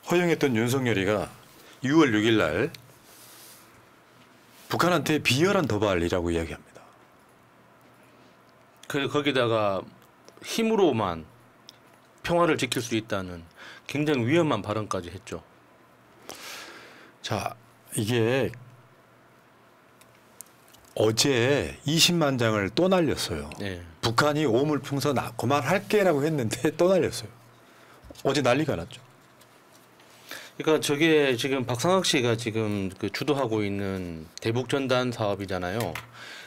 허용했던 윤석열이가 6월 6일 날 북한한테 비열한 도발이라고 이야기합니다. 거기다가 힘으로만 평화를 지킬 수 있다는 굉장히 위험한 발언까지 했죠. 자, 이게 어제 20만 장을 또 날렸어요. 네. 북한이 오물풍선 그만할게라고 했는데 또 날렸어요. 어제 난리가 났죠. 그러니까 저게 지금 박상학 씨가 지금 그 주도하고 있는 대북전단 사업이잖아요.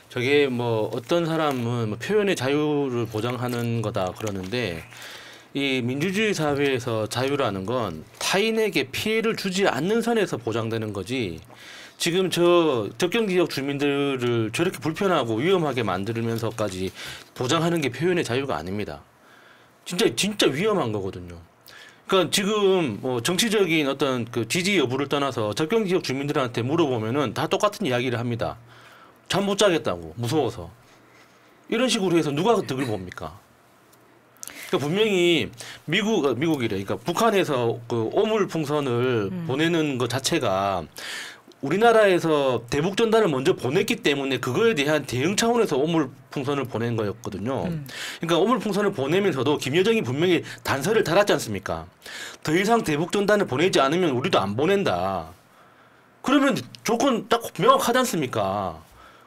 저게 뭐 어떤 사람은 뭐 표현의 자유를 보장하는 거다 그러는데 이 민주주의 사회에서 자유라는 건 타인에게 피해를 주지 않는 선에서 보장되는 거지. 지금 저 접경 지역 주민들을 저렇게 불편하고 위험하게 만들면서까지 보장하는 게 표현의 자유가 아닙니다. 진짜 위험한 거거든요. 그러니까 지금 뭐 정치적인 어떤 그 지지 여부를 떠나서 접경 지역 주민들한테 물어보면은 다 똑같은 이야기를 합니다. 잠 못 자겠다고 무서워서 이런 식으로 해서 누가 득을 봅니까? 그러니까 분명히 미국이래. 그러니까 북한에서 그 오물풍선을 보내는 것 자체가 우리나라에서 대북전단을 먼저 보냈기 때문에 그거에 대한 대응 차원에서 오물풍선을 보낸 거였거든요. 그러니까 오물풍선을 보내면서도 김여정이 분명히 단서를 달았지 않습니까? 더 이상 대북전단을 보내지 않으면 우리도 안 보낸다. 그러면 조건 딱 명확하지 않습니까?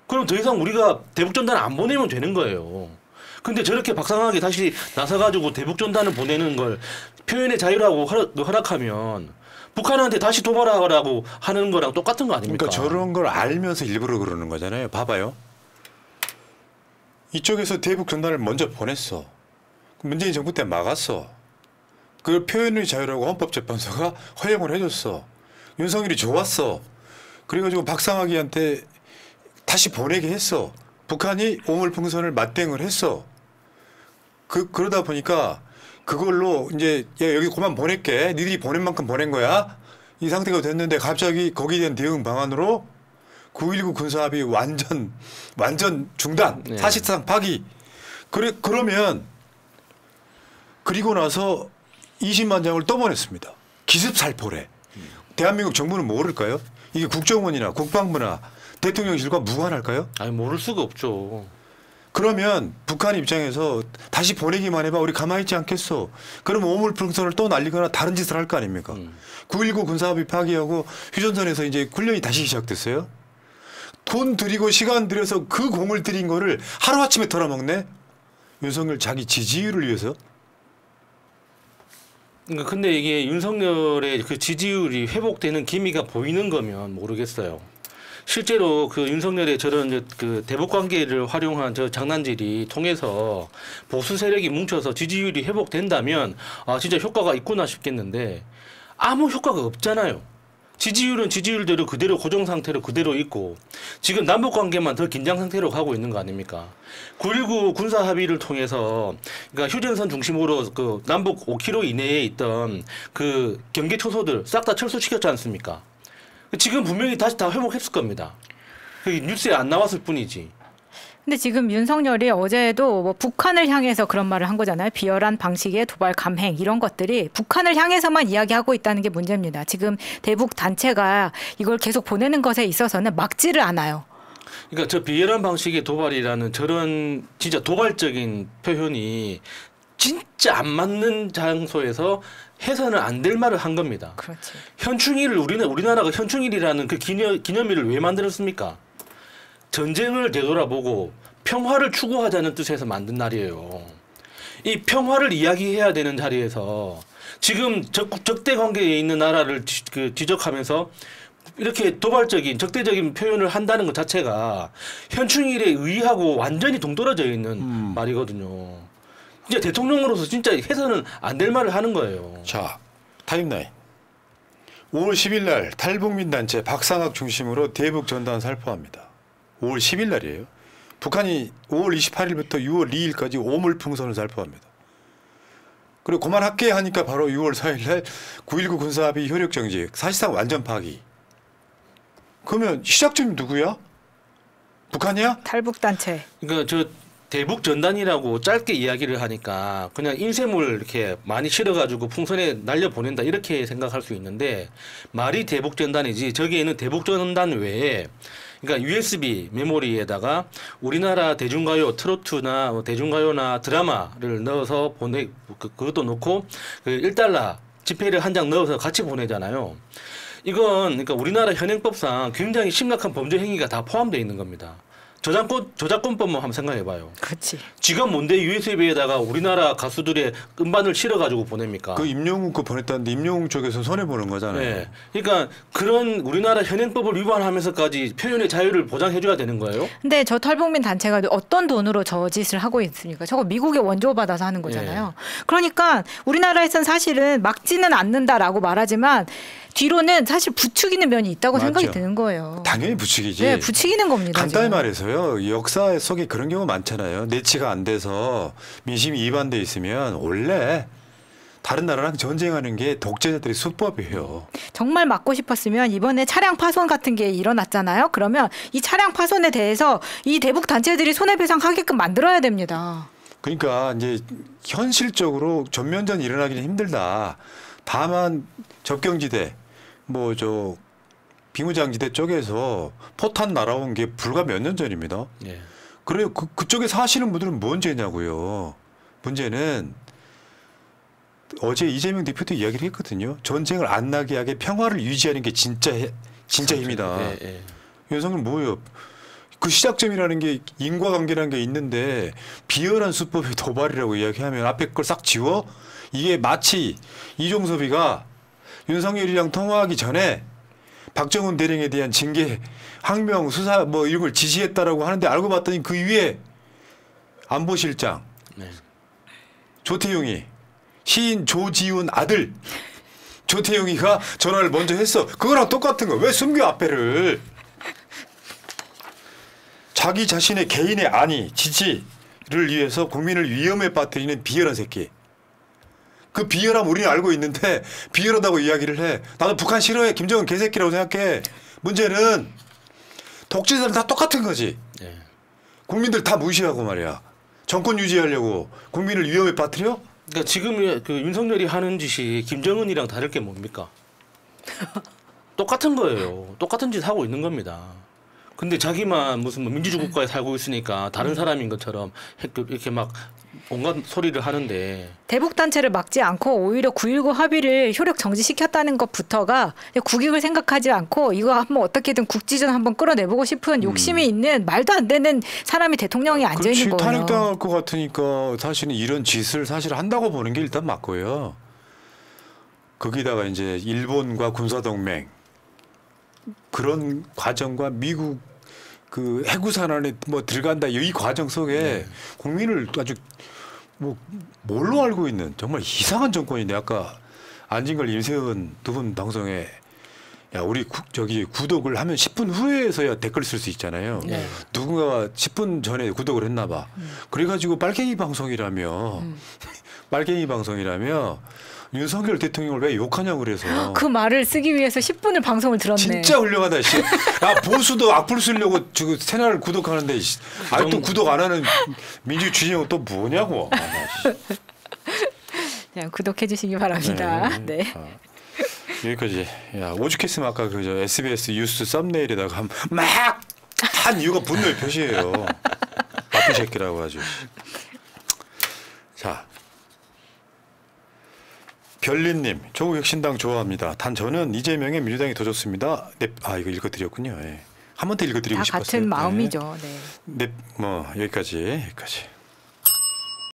그럼 더 이상 우리가 대북전단을 안 보내면 되는 거예요. 근데 저렇게 박상하게 다시 나서가지고 대북전단을 보내는 걸 표현의 자유라고 허락하면 북한한테 다시 도발하라고 하는 거랑 똑같은 거 아닙니까? 그러니까 저런 걸 알면서 일부러 그러는 거잖아요. 봐봐요. 이쪽에서 대북 전단을 먼저 보냈어. 문재인 정부 때 막았어. 그 표현의 자유라고 헌법재판소가 허용을 해줬어. 윤석열이 좋았어. 그래가지고 박상학이한테 다시 보내게 했어. 북한이 오물풍선을 맞대응을 했어. 그러다 보니까 그걸로 이제 야, 여기 그만 보낼게. 니들이 보낸 만큼 보낸 거야. 이 상태가 됐는데 갑자기 거기에 대한 대응 방안으로 9.19 군사합의 완전 중단. 네. 사실상 파기. 그러면 그리고 나서 20만 장을 또 보냈습니다. 기습살포래. 대한민국 정부는 모를까요? 이게 국정원이나 국방부나 대통령실과 무관할까요? 아니 모를 수가 없죠. 그러면 북한 입장에서 다시 보내기만 해봐. 우리 가만히 있지 않겠어. 그럼 오물풍선을 또 날리거나 다른 짓을 할 거 아닙니까? 9.19 군사합의 파기하고 휴전선에서 이제 훈련이 다시 시작됐어요. 돈 들이고 시간 들여서 그 공을 들인 거를 하루아침에 털어먹네. 윤석열 자기 지지율을 위해서. 그러니까 근데 이게 윤석열의 그 지지율이 회복되는 기미가 보이는 거면 모르겠어요. 실제로 그 윤석열의 저런 그 대북 관계를 활용한 저 장난질이 통해서 보수 세력이 뭉쳐서 지지율이 회복된다면 아 진짜 효과가 있구나 싶겠는데 아무 효과가 없잖아요. 지지율은 지지율대로 그대로 고정 상태로 그대로 있고 지금 남북 관계만 더 긴장 상태로 가고 있는 거 아닙니까? 9.19 군사 합의를 통해서 그러니까 휴전선 중심으로 그 남북 5km 이내에 있던 그 경계 초소들 싹 다 철수시켰지 않습니까? 지금 분명히 다시 다 회복했을 겁니다. 뉴스에 안 나왔을 뿐이지. 근데 지금 윤석열이 어제도 뭐 북한을 향해서 그런 말을 한 거잖아요. 비열한 방식의 도발 감행 이런 것들이 북한을 향해서만 이야기하고 있다는 게 문제입니다. 지금 대북 단체가 이걸 계속 보내는 것에 있어서는 막지를 않아요. 그러니까 저 비열한 방식의 도발이라는 저런 진짜 도발적인 표현이 진짜 안 맞는 장소에서 해서는 안 될 말을 한 겁니다. 그렇지. 현충일을 우리나라가 현충일이라는 그 기념일을 왜 만들었습니까? 전쟁을 되돌아보고 평화를 추구하자는 뜻에서 만든 날이에요. 이 평화를 이야기해야 되는 자리에서 지금 적대 관계에 있는 나라를 지적하면서 이렇게 도발적인 적대적인 표현을 한다는 것 자체가 현충일에 의하고 완전히 동떨어져 있는 말이거든요. 이제 대통령으로서 진짜 해서는 안 될 말을 하는 거예요. 자, 타임라인. 5월 10일 날 탈북민 단체 박상학 중심으로 대북 전단 살포합니다. 5월 10일 날이에요. 북한이 5월 28일부터 6월 2일까지 오물풍선을 살포합니다. 그리고 그만할게 하니까 바로 6월 4일 날 9.19 군사합의 효력 정지, 사실상 완전 파기. 그러면 시작점이 누구야? 북한이야? 탈북 단체. 그러니까 저 대북 전단이라고 짧게 이야기를 하니까 그냥 인쇄물 이렇게 많이 실어가지고 풍선에 날려 보낸다 이렇게 생각할 수 있는데 말이 대북 전단이지 저기에는 대북 전단 외에 그러니까 USB 메모리에다가 우리나라 대중가요 트로트나 대중가요나 드라마를 넣어서 그것도 넣고 그 1달러 지폐를 한 장 넣어서 같이 보내잖아요. 이건 그러니까 우리나라 현행법상 굉장히 심각한 범죄 행위가 다 포함되어 있는 겁니다. 저작권법만 한번 생각해봐요. 그렇지. 지가 뭔데 USB에다가 우리나라 가수들의 음반을 실어가지고 보냅니까? 그 임영웅 거 보냈다는데 임영웅 쪽에서 손해 보는 거잖아요. 네. 그러니까 그런 우리나라 현행법을 위반하면서까지 표현의 자유를 보장해줘야 되는 거예요? 근데 저 탈북민 단체가 어떤 돈으로 저 짓을 하고 있습니까? 저거 미국에 원조 받아서 하는 거잖아요. 그러니까 우리나라에선 사실은 막지는 않는다라고 말하지만 뒤로는 사실 부추기는 면이 있다고 맞죠. 생각이 드는 거예요. 당연히 부추기지. 네, 부추기는 겁니다. 간단히 지금. 말해서요. 역사 속에 그런 경우 많잖아요. 내치가 안 돼서 민심이 이반돼 있으면 원래 다른 나라랑 전쟁하는 게 독재자들의 수법이에요. 정말 막고 싶었으면 이번에 차량 파손 같은 게 일어났잖아요. 그러면 이 차량 파손에 대해서 이 대북 단체들이 손해배상하게끔 만들어야 됩니다. 그러니까 이제 현실적으로 전면전이 일어나기는 힘들다. 다만 접경지대 뭐 저 비무장지대 쪽에서 포탄 날아온 게 불과 몇 년 전입니다. 예. 그래요. 그쪽에 사시는 분들은 뭔 죄냐고요. 문제는 어제 이재명 대표도 이야기를 했거든요. 전쟁을 안 나게 하게 평화를 유지하는 게 진짜 힘이다. 예, 예. 윤석열 뭐예요? 그 시작점이라는 게 인과관계라는 게 있는데 비열한 수법의 도발이라고 이야기하면 앞에 걸 싹 지워? 이게 마치 이종섭이가 윤석열이랑 통화하기 전에 박정훈 대령에 대한 징계, 항명, 수사 뭐 이런 걸 지시했다라고 하는데 알고 봤더니 그 위에 안보실장 네. 조태용이 시인 조지훈 아들 조태용이가 전화를 먼저 했어. 그거랑 똑같은 거. 왜 숨겨 앞에를. 자기 자신의 개인의 안위, 지지를 위해서 국민을 위험에 빠뜨리는 비열한 새끼. 그 비열함 우리는 알고 있는데 비열하다고 이야기를 해. 나도 북한 싫어해. 김정은 개새끼라고 생각해. 문제는 독재자들 다 똑같은 거지. 예. 국민들 다 무시하고 말이야. 정권 유지하려고 국민을 위험에 빠뜨려? 그러니까 지금 그 윤석열이 하는 짓이 김정은이랑 다를 게 뭡니까? 똑같은 거예요. 똑같은 짓 하고 있는 겁니다. 근데 자기만 무슨 뭐 민주주의 국가에 살고 있으니까 다른 사람인 것처럼 이렇게 막 온갖 소리를 하는데 대북 단체를 막지 않고 오히려 9.19 합의를 효력 정지시켰다는 것부터가 국익을 생각하지 않고 이거 한번 어떻게든 국지전 한번 끌어내보고 싶은 욕심이 있는 말도 안 되는 사람이 대통령이 앉아 있는 거예요. 탄핵당할 것 같으니까 사실은 이런 짓을 사실 한다고 보는 게 일단 맞고요. 거기다가 이제 일본과 군사동맹 그런 과정과 미국 그 해구산안에 뭐 들어간다 이 과정 속에 국민을 아주 뭐 뭘로 알고 있는 정말 이상한 정권인데 아까 안진걸 임세은 두 분 방송에 야 우리 저기 구독을 하면 10분 후에서야 댓글 쓸 수 있잖아요. 네. 누군가가 10분 전에 구독을 했나 봐. 그래가지고 빨갱이 방송이라며 빨갱이 방송이라며 윤석열 대통령을 왜 욕하냐고 그래서 그 말을 쓰기 위해서 10분을 방송을 들었네. 진짜 훌륭하다. 씨. 야 보수도 악플 쓰려고 지금 채널을 구독하는데 아직도 구독 안 하는 민주 주진영 또 뭐냐고. 그냥 구독해 주시기 바랍니다. 네. 여기까지. 야 오죽했으면 아까 그 저 SBS 뉴스 썸네일에다가 막 한 이유가 분노의 표시예요. 나쁜 새끼라고 하죠. 자. 별리님, 조국 혁신당 좋아합니다. 단 저는 이재명의 민주당이 더 좋습니다. 네, 아 이거 읽어드렸군요. 예. 한 번 더 읽어드리고 다 싶었어요. 같은 마음이죠. 네. 네, 뭐 여기까지.